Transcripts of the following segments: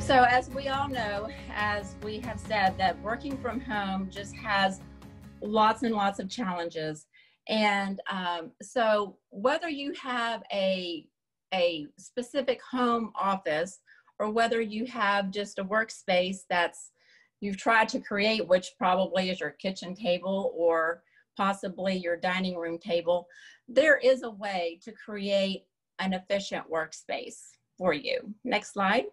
So as we all know, as we have said, that working from home just has lots and lots of challenges. And so whether you have a specific home office or whether you have just a workspace that's you've tried to create, which probably is your kitchen table or possibly your dining room table, there is a way to create an efficient workspace for you. Next slide.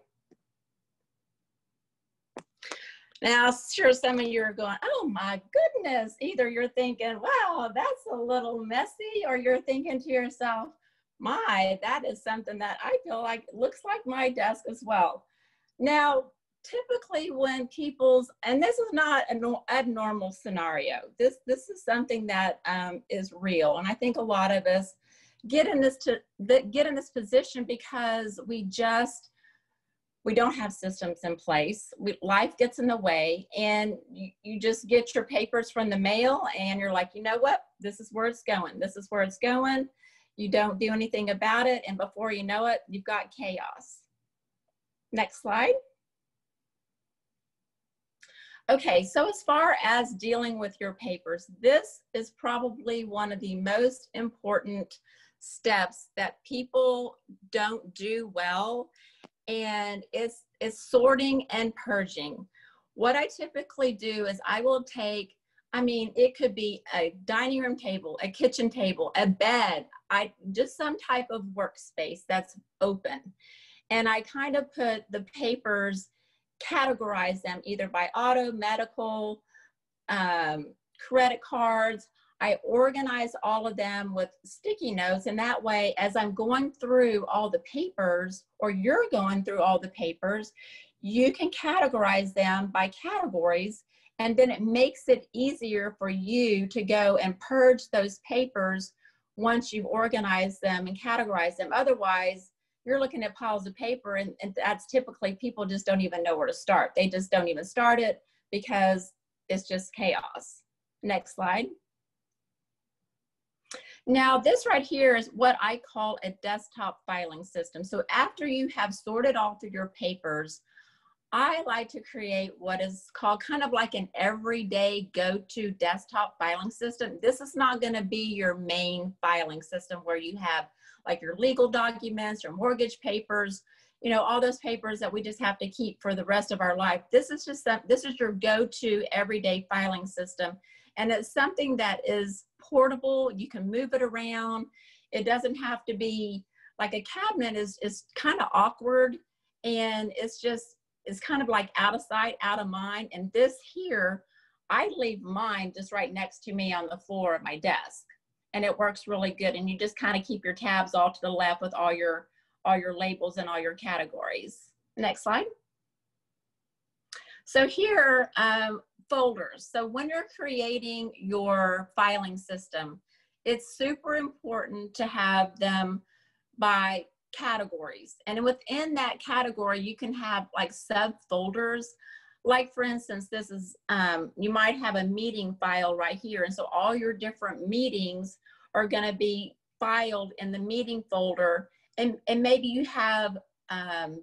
Now, sure, some of you are going, oh my goodness, either you're thinking, wow, that's a little messy, or you're thinking to yourself, my, that is something that I feel like looks like my desk as well. Now, typically when people's, and this is not an abnormal scenario, this is something that is real. And I think a lot of us get in this position because we don't have systems in place. Life gets in the way, and you just get your papers from the mail and you're like, you know what, this is where it's going. This is where it's going. You don't do anything about it. And before you know it, you've got chaos. Next slide. Okay, so as far as dealing with your papers, this is probably one of the most important steps that people don't do well. And it's sorting and purging. What I typically do is I will take, it could be a dining room table, a kitchen table, a bed, just some type of workspace that's open. And I kind of put the papers, categorize them either by auto, medical, credit cards. I organize all of them with sticky notes, and that way, as I'm going through all the papers, or you're going through all the papers, you can categorize them by categories, and then it makes it easier for you to go and purge those papers once you've organized them and categorized them. Otherwise, you're looking at piles of paper, and that's typically people just don't even know where to start. They just don't even start it because it's just chaos. Next slide. Now, this right here is what I call a desktop filing system. So after you have sorted all through your papers, I like to create what is called kind of like an everyday go-to desktop filing system. This is not going to be your main filing system where you have like your legal documents, your mortgage papers, you know, all those papers that we just have to keep for the rest of our life. This is your go-to everyday filing system. And it's something that is portable. You can move it around. It doesn't have to be like a cabinet is kind of awkward, and it's kind of like out of sight, out of mind. And this here, I leave mine just right next to me on the floor at my desk, and it works really good. And you just kind of keep your tabs all to the left with all your labels and all your categories. Next slide. So here, folders. So when you're creating your filing system, it's super important to have them by categories. And within that category, you can have like subfolders. Like for instance, this is, you might have a meeting file right here. And so all your different meetings are gonna be filed in the meeting folder. And maybe you have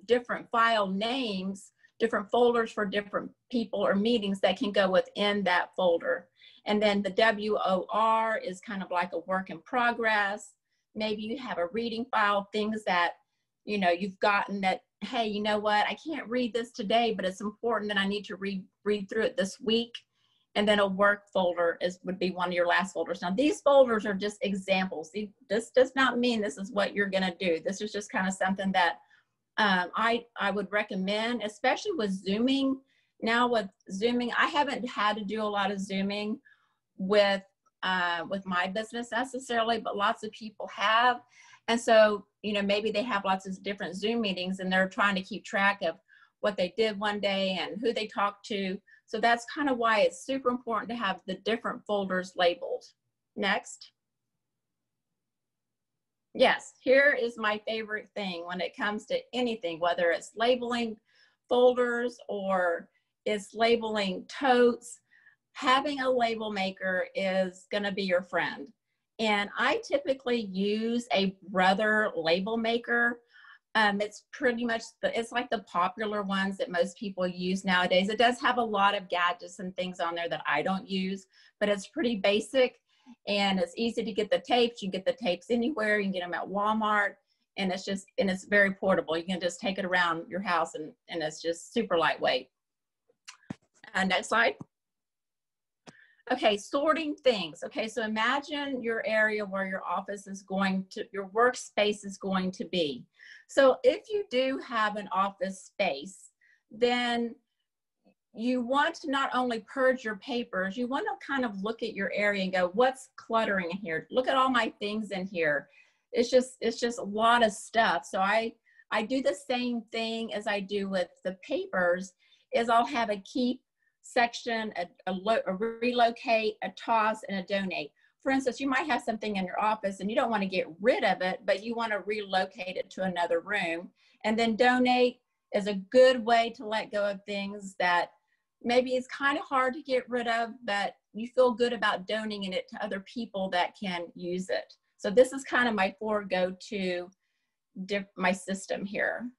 different file names, different folders for different people or meetings that can go within that folder. And then the WOR is kind of like a work in progress. Maybe you have a reading file, things that, you know, you've gotten that, hey, you know what, I can't read this today, but it's important that I need to read through it this week. And then a work folder would be one of your last folders. Now these folders are just examples. This does not mean this is what you're gonna do. This is just kind of something that I would recommend, especially with Zooming. Now with Zooming, I haven't had to do a lot of Zooming with my business necessarily, but lots of people have. And so, you know, maybe they have lots of different Zoom meetings and they're trying to keep track of what they did one day and who they talked to. So that's kind of why it's super important to have the different folders labeled. Next. Yes, here is my favorite thing when it comes to anything, whether it's labeling folders or it's labeling totes. Having a label maker is going to be your friend. And I typically use a Brother label maker. It's pretty much, it's like the popular ones that most people use nowadays. It does have a lot of gadgets and things on there that I don't use, but it's pretty basic and it's easy to get the tapes. You get the tapes anywhere. You can get them at Walmart, and it's very portable. You can just take it around your house, and it's just super lightweight. Next slide. Okay, sorting things. Okay, so imagine your area where your office is going to, your workspace is going to be. So if you do have an office space, then you want to not only purge your papers, you want to kind of look at your area and go, what's cluttering in here? Look at all my things in here. It's just a lot of stuff. So I do the same thing as I do with the papers, is I'll have a keep section, a relocate, a toss, and a donate. For instance, you might have something in your office and you don't want to get rid of it, but you want to relocate it to another room. And then donate is a good way to let go of things that maybe it's kind of hard to get rid of, but you feel good about donating it to other people that can use it. So this is kind of my go-to my system here.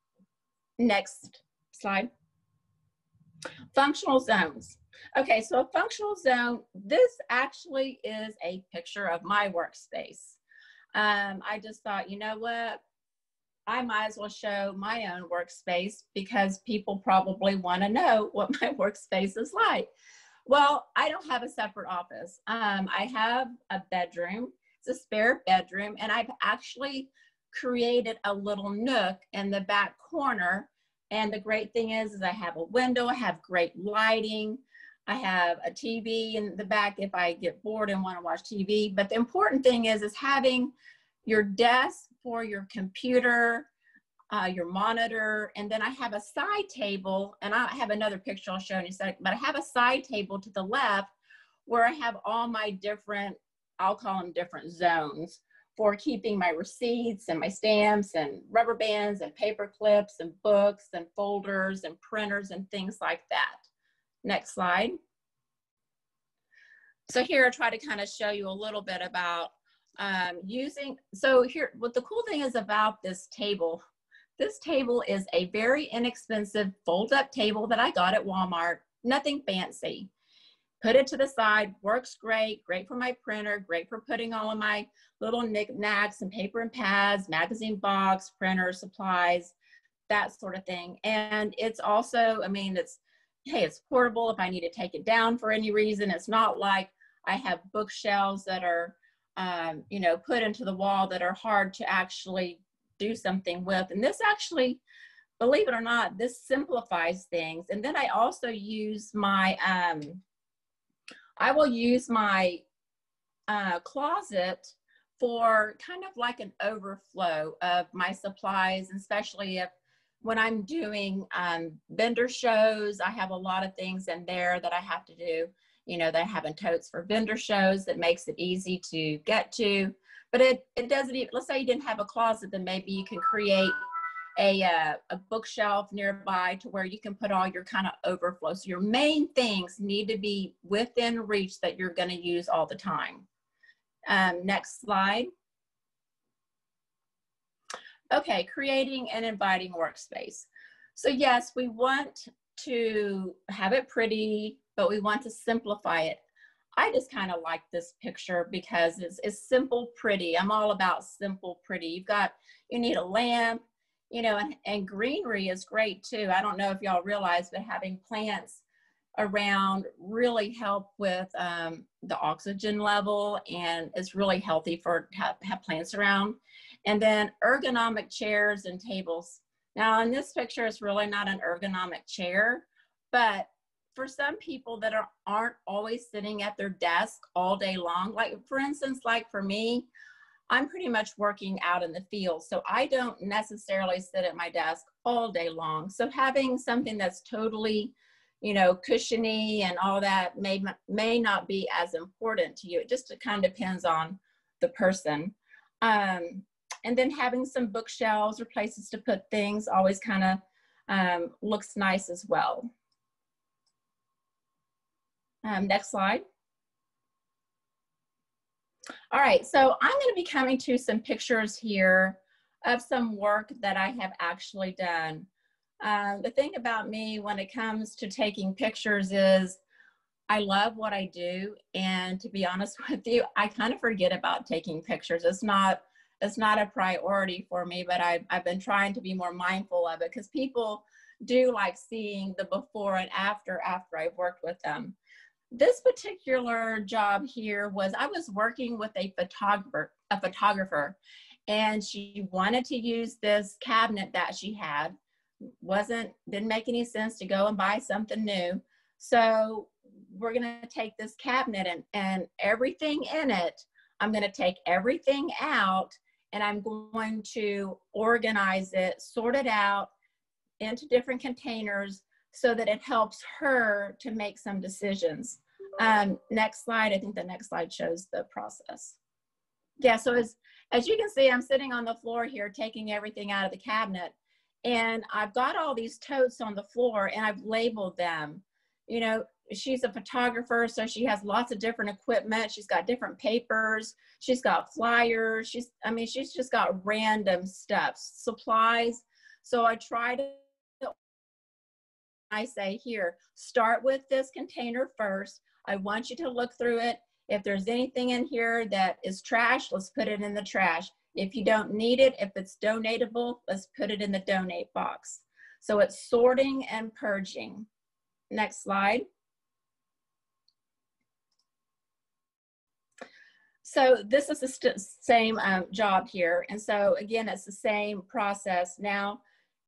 Next slide. Functional zones. Okay, so a functional zone, this actually is a picture of my workspace. I just thought, you know what? I might as well show my own workspace because people probably want to know what my workspace is like. Well, I don't have a separate office. I have a bedroom. It's a spare bedroom, and I've actually created a little nook in the back corner. And the great thing is I have a window, I have great lighting, I have a TV in the back if I get bored and want to watch TV. But the important thing is having your desk for your computer, your monitor, and then I have a side table, and I have another picture I'll show in a second, but I have a side table to the left where I have all my different, I'll call them different zones, for keeping my receipts and my stamps and rubber bands and paper clips and books and folders and printers and things like that. Next slide. So here I try to kind of show you a little bit about so here, what the cool thing is about this table is a very inexpensive fold-up table that I got at Walmart, nothing fancy. Put it to the side, works great for my printer, great for putting all of my little knickknacks and paper and pads, magazine box, printer supplies, that sort of thing. And it's also, I mean, it's portable if I need to take it down for any reason. It's not like I have bookshelves that are, you know, put into the wall that are hard to actually do something with. And this actually, believe it or not, this simplifies things. And then I also use my, I will use my closet for kind of like an overflow of my supplies, especially when I'm doing vendor shows. I have a lot of things in there that I have to do, you know, that I have in totes for vendor shows that makes it easy to get to. But it doesn't even, let's say you didn't have a closet, then maybe you can create a bookshelf nearby to where you can put all your kind of overflow. So your main things need to be within reach that you're going to use all the time. Next slide. Okay, creating and inviting workspace. So yes, we want to have it pretty, but we want to simplify it. I just kind of like this picture because it's simple, pretty. I'm all about simple, pretty. You need a lamp, you know, and greenery is great too. I don't know if y'all realize, but having plants around really help with the oxygen level, and it's really healthy for have plants around. And then ergonomic chairs and tables. Now in this picture, it's really not an ergonomic chair, but for some people that aren't always sitting at their desk all day long, like for instance, like for me, I'm pretty much working out in the field, so I don't necessarily sit at my desk all day long. So having something that's totally, you know, cushiony and all that may not be as important to you. It just kind of depends on the person. And then having some bookshelves or places to put things always kind of looks nice as well. Next slide. All right, so I'm going to be coming to some pictures here of some work that I have actually done. The thing about me when it comes to taking pictures is I love what I do. And to be honest with you, I kind of forget about taking pictures. It's not a priority for me, but I've been trying to be more mindful of it because people do like seeing the before and after I've worked with them. This particular job here was I was working with a photographer, and she wanted to use this cabinet that she had. Didn't make any sense to go and buy something new. So we're going to take this cabinet and everything in it, I'm going to take everything out and I'm going to organize it, sort it out into different containers so that it helps her to make some decisions. Next slide. I think the next slide shows the process. Yeah, so as you can see, I'm sitting on the floor here taking everything out of the cabinet, and I've got all these totes on the floor and I've labeled them. You know, she's a photographer, so she has lots of different equipment. She's got different papers. She's got flyers. She's just got random stuff, supplies. So I try to, I say, here, start with this container first. I want you to look through it. If there's anything in here that is trash, let's put it in the trash. If you don't need it, if it's donatable, let's put it in the donate box. So it's sorting and purging. Next slide. So this is the same job here. And so again, it's the same process. Now,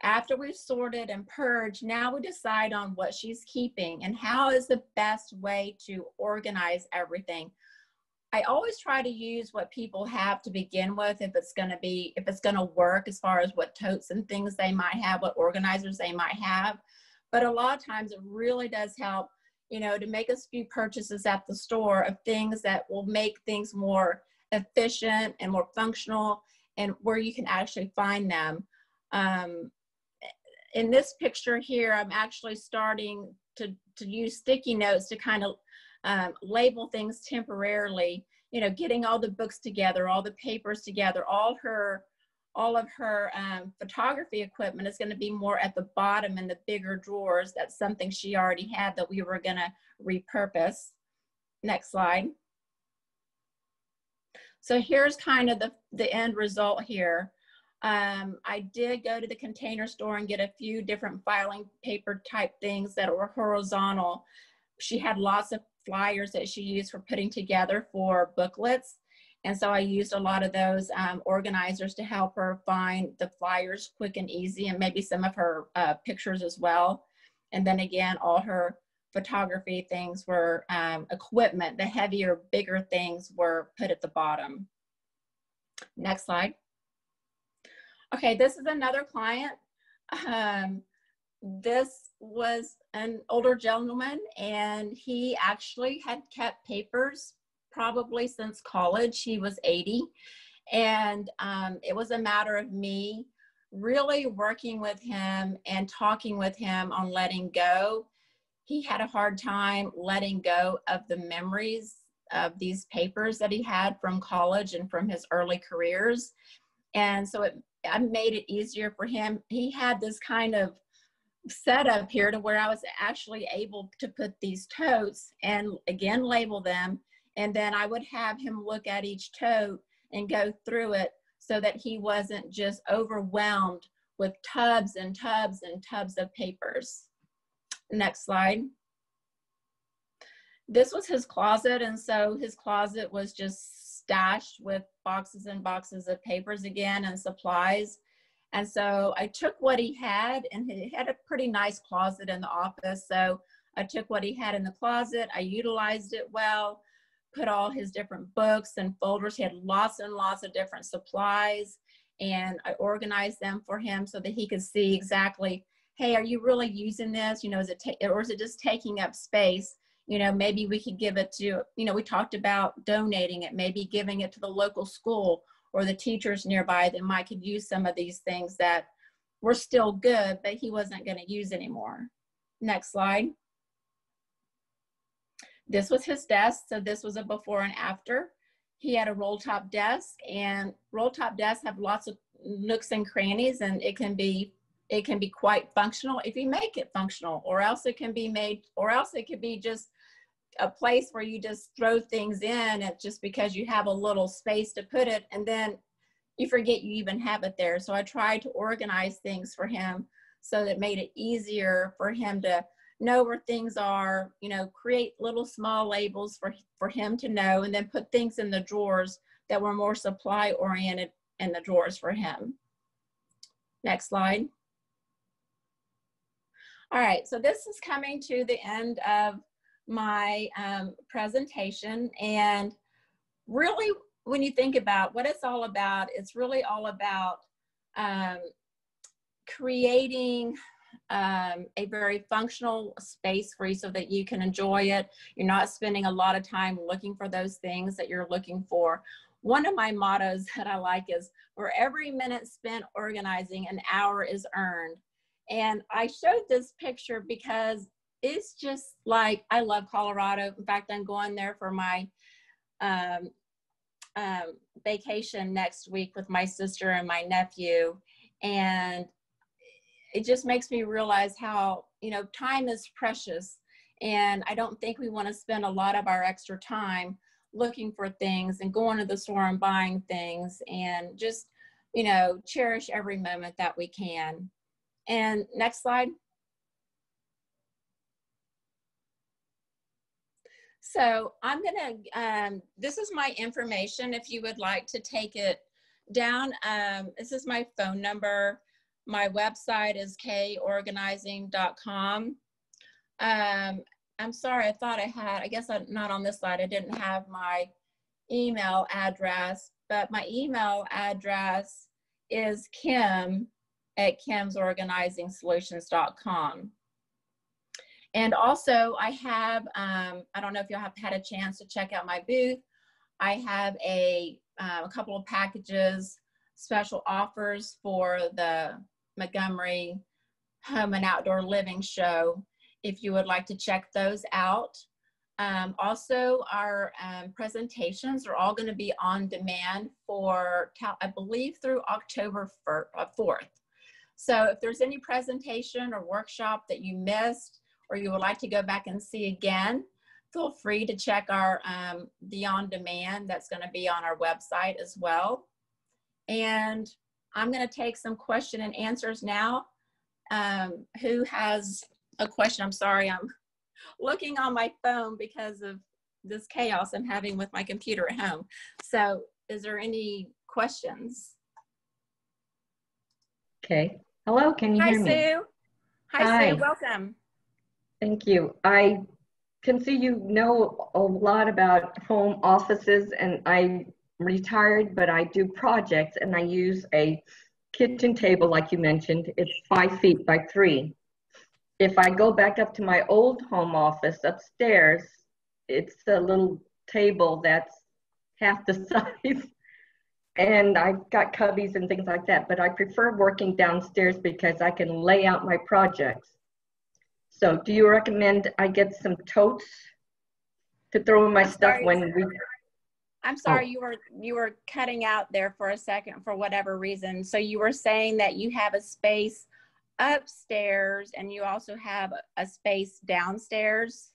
after we've sorted and purged, now we decide on what she's keeping and how is the best way to organize everything. I always try to use what people have to begin with if it's going to work as far as what totes and things they might have, what organizers they might have. But a lot of times it really does help, you know, to make a few purchases at the store of things that will make things more efficient and more functional and where you can actually find them. In this picture here, I'm actually starting to use sticky notes to kind of label things temporarily, you know, getting all the books together, all the papers together, all of her photography equipment is going to be more at the bottom in the bigger drawers. That's something she already had that we were going to repurpose. Next slide. So here's kind of the end result here. I did go to the Container Store and get a few different filing paper type things that were horizontal. She had lots of flyers that she used for putting together for booklets. And so I used a lot of those organizers to help her find the flyers quick and easy, and maybe some of her pictures as well. And then again, all her photography things were equipment. The heavier, bigger things were put at the bottom. Next slide. Okay, this is another client. This was an older gentleman, and he actually had kept papers probably since college. He was 80, and it was a matter of me really working with him and talking with him on letting go. He had a hard time letting go of the memories of these papers that he had from college and from his early careers. And so I made it easier for him. He had this kind of setup here to where I was actually able to put these totes and again label them, and then I would have him look at each tote and go through it so that he wasn't just overwhelmed with tubs and tubs and tubs of papers. Next slide. This was his closet, and so his closet was just stashed with boxes and boxes of papers again and supplies. And so I took what he had, and he had a pretty nice closet in the office. So I took what he had in the closet, I utilized it well, put all his different books and folders. He had lots and lots of different supplies, and I organized them for him so that he could see exactly, hey, are you really using this? You know, or is it just taking up space? You know, maybe we could give it to, you know, we talked about donating it, maybe giving it to the local school or the teachers nearby that might could use some of these things that were still good, but he wasn't going to use anymore. Next slide. This was his desk. So this was a before and after. He had a roll top desk, and roll top desks have lots of, nooks and crannies, and it can be quite functional if you make it functional, or else it can be made, or else it could be just a place where you just throw things in, and just because you have a little space to put it, and then you forget you even have it there. So I tried to organize things for him so that it made it easier for him to know where things are, you know, create little small labels for him to know, and then put things in the drawers that were more supply oriented in the drawers for him. Next slide. All right, so this is coming to the end of my presentation, and really when you think about what it's all about, it's really all about creating a very functional space for you so that you can enjoy it. You're not spending a lot of time looking for those things that you're looking for. One of my mottos that I like is, for every minute spent organizing, an hour is earned. And I showed this picture because it's just like, I love Colorado. In fact, I'm going there for my vacation next week with my sister and my nephew. And it just makes me realize how, you know, time is precious. And I don't think we want to spend a lot of our extra time looking for things and going to the store and buying things, and just, you know, cherish every moment that we can. And next slide. So I'm gonna, this is my information if you would like to take it down. This is my phone number. My website is korganizing.com. I'm sorry, I thought I had, I guess not on this slide, I didn't have my email address, but my email address is kim@kimsorganizingsolutions.com. And also I have, I don't know if you'll have had a chance to check out my booth. I have a couple of packages, special offers for the Montgomery Home and Outdoor Living Show, if you would like to check those out. Also, our presentations are all going to be on demand for, I believe, through October 4th. So if there's any presentation or workshop that you missed, or you would like to go back and see again, feel free to check our the on demand that's going to be on our website as well. And I'm going to take some question and answers now. Who has a question? I'm sorry, I'm looking on my phone because of this chaos I'm having with my computer at home. So is there any questions? Okay. Hello, can you hear me? Hi, Sue. Hi, Sue, welcome. Thank you. I can see you know a lot about home offices, and I'm retired, but I do projects, and I use a kitchen table like you mentioned. It's 5 feet by 3. If I go back up to my old home office upstairs, it's a little table that's half the size. And I've got cubbies and things like that, but I prefer working downstairs because I can lay out my projects. So do you recommend I get some totes to throw in my stuff when we... I'm sorry, you were cutting out there for a second for whatever reason. So you were saying that you have a space upstairs and you also have a space downstairs?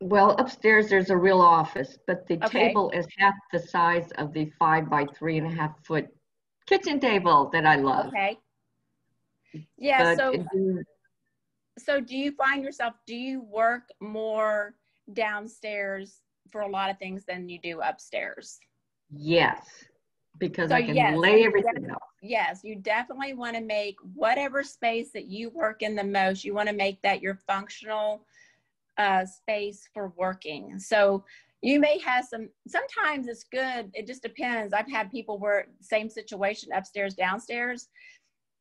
Well, upstairs there's a real office, but the table is half the size of the 5 by 3.5 foot kitchen table that I love. Okay. Yeah, but so do you find yourself, do you work more downstairs for a lot of things than you do upstairs? Yes, because I can lay everything out. Yes, you definitely want to make whatever space that you work in the most, you want to make that your functional space for working. So you may have sometimes it's good, it just depends. I've had people where same situation, upstairs, downstairs.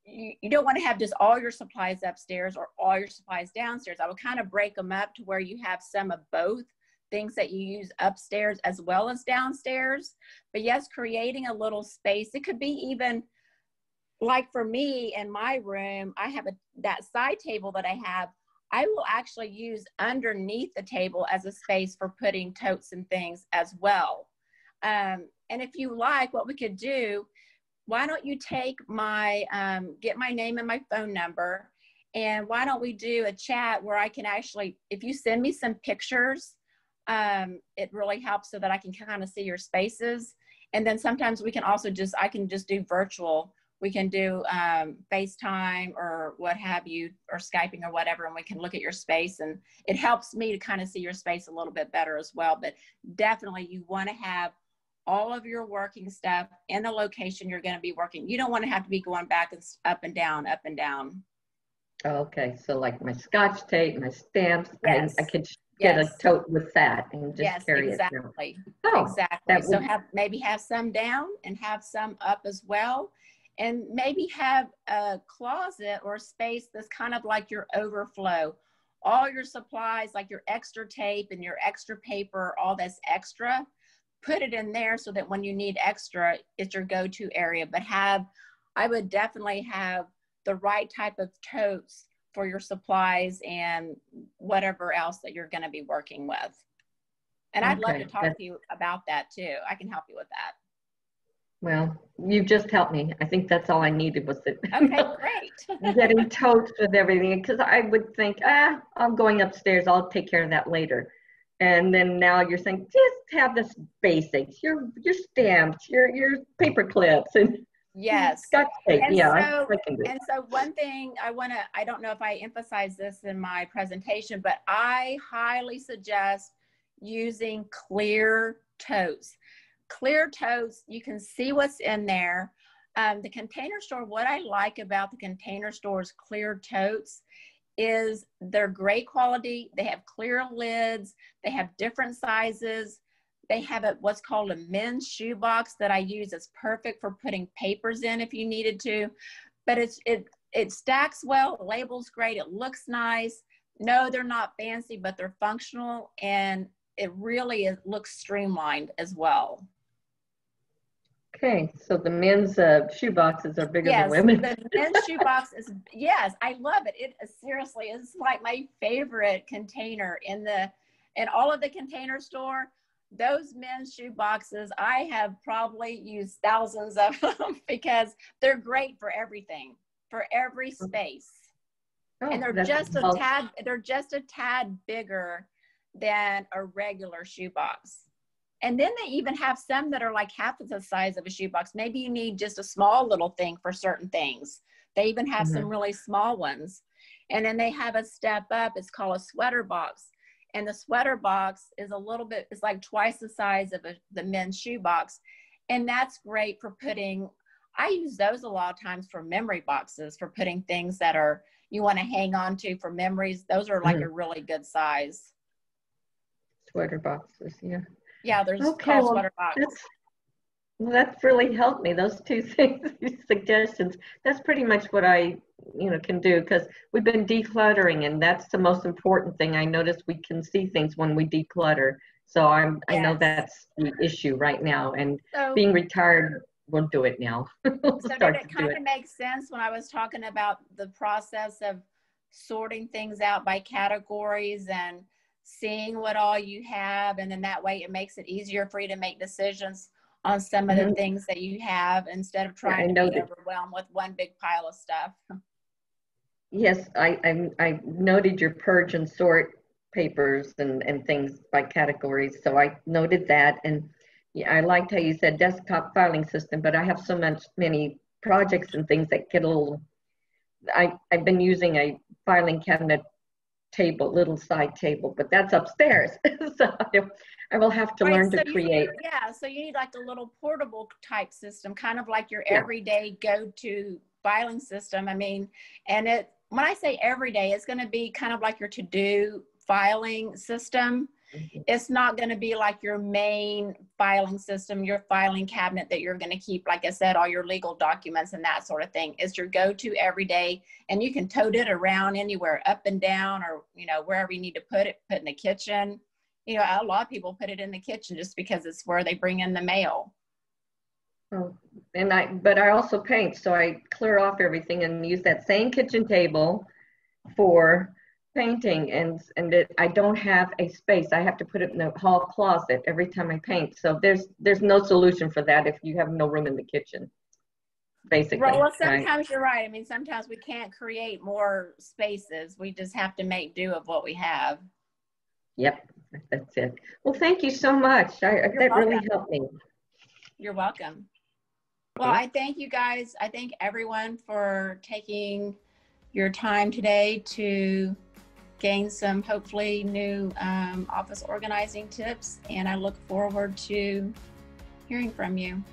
You don't want to have just all your supplies upstairs or all your supplies downstairs. I would kind of break them up to where you have some of both, things that you use upstairs as well as downstairs. But yes, creating a little space. It could be even like for me in my room, I have that side table that I have. I will actually use underneath the table as a space for putting totes and things as well. And if you like, what we could do, why don't you take my, get my name and my phone number, and why don't we do a chat where I can actually, if you send me some pictures, it really helps so that I can kind of see your spaces. And then sometimes we can also just, I can just do virtual. We can do FaceTime or what have you, or Skyping or whatever, and we can look at your space. And it helps me to kind of see your space a little bit better as well. But definitely you want to have all of your working stuff in the location you're going to be working. You don't want to have to be going back and up and down, up and down. Okay, so like my Scotch tape, my stamps, Yes. I could get a tote with that and just carry exactly. it. Oh, exactly. So maybe have some down and have some up as well. And maybe have a closet or space that's kind of like your overflow. All your supplies, like your extra tape and your extra paper, all that's extra, put it in there so that when you need extra, it's your go-to area. But I would definitely have the right type of totes for your supplies and whatever else that you're going to be working with. And I'd love to talk to you about that too. I can help you with that. Well, you just helped me. I think that's all I needed was that. Okay, great. Getting totes with everything, because I would think, I'm going upstairs, I'll take care of that later. And then now you're saying, just have the basics, your stamps, your paper clips, and yes, Scotch tape. And yeah, so, I can do. And so one thing I don't know if I emphasize this in my presentation, but I highly suggest using clear totes. Clear totes, you can see what's in there. The Container Store, what I like about the Container Store's clear totes is they're great quality. They have clear lids. They have different sizes. They have what's called a men's shoe box that I use. It's perfect for putting papers in if you needed to. But it stacks well, it labels great, it looks nice. No, they're not fancy, but they're functional, and it really looks streamlined as well. Okay, so the men's shoe boxes are bigger than women. Yes, the men's shoe box is, yes, I love it. It seriously is like my favorite container in all of the Container Store. Those men's shoe boxes, I have probably used thousands of them because they're great for everything, for every space. Oh, and they're just a tad bigger than a regular shoe box. And then they even have some that are like half of the size of a shoebox. Maybe you need just a small little thing for certain things. They even have some really small ones. And then they have a step up. It's called a sweater box. And the sweater box is it's like twice the size of the men's shoebox. And that's great for I use those a lot of times for memory boxes, for putting things that you want to hang on to for memories. Those are like a really good size. Sweater boxes, yeah. Yeah, there's called sweater box. That's really helped me. Those two things, suggestions. That's pretty much what I, can do, because we've been decluttering, and that's the most important thing. I notice we can see things when we declutter. So I know that's the issue right now, and being retired, we'll do it now. So did it kind of make sense when I was talking about the process of sorting things out by categories and seeing what all you have, and then that way it makes it easier for you to make decisions on some of the things that you have instead of trying to be overwhelmed with one big pile of stuff. Yes, I noted your purge and sort papers and things by categories, so I noted that. And yeah, I liked how you said desktop filing system, but I have many projects and things that get a little, I've been using a filing cabinet table, little side table, but that's upstairs. So I will have to learn to create. So you need like a little portable type system, kind of like your everyday go-to filing system. I mean, and when I say everyday, it's going to be kind of like your to-do filing system. It's not going to be like your main filing system, your filing cabinet that you're going to keep, like I said, all your legal documents and that sort of thing. It's your go-to every day, and you can tote it around anywhere, up and down, or, wherever you need to put in the kitchen. A lot of people put it in the kitchen just because it's where they bring in the mail. Oh, but I also paint, so I clear off everything and use that same kitchen table for painting, and I don't have a space. I have to put it in the hall closet every time I paint. So there's no solution for that if you have no room in the kitchen. basically. Well, Right? sometimes you're right. I mean, sometimes we can't create more spaces. We just have to make do of what we have. Yep, that's it. Well, thank you so much. You're That welcome. really helped me. You're welcome. Well, I thank you guys. I thank everyone for taking your time today to gain some hopefully new office organizing tips. And I look forward to hearing from you.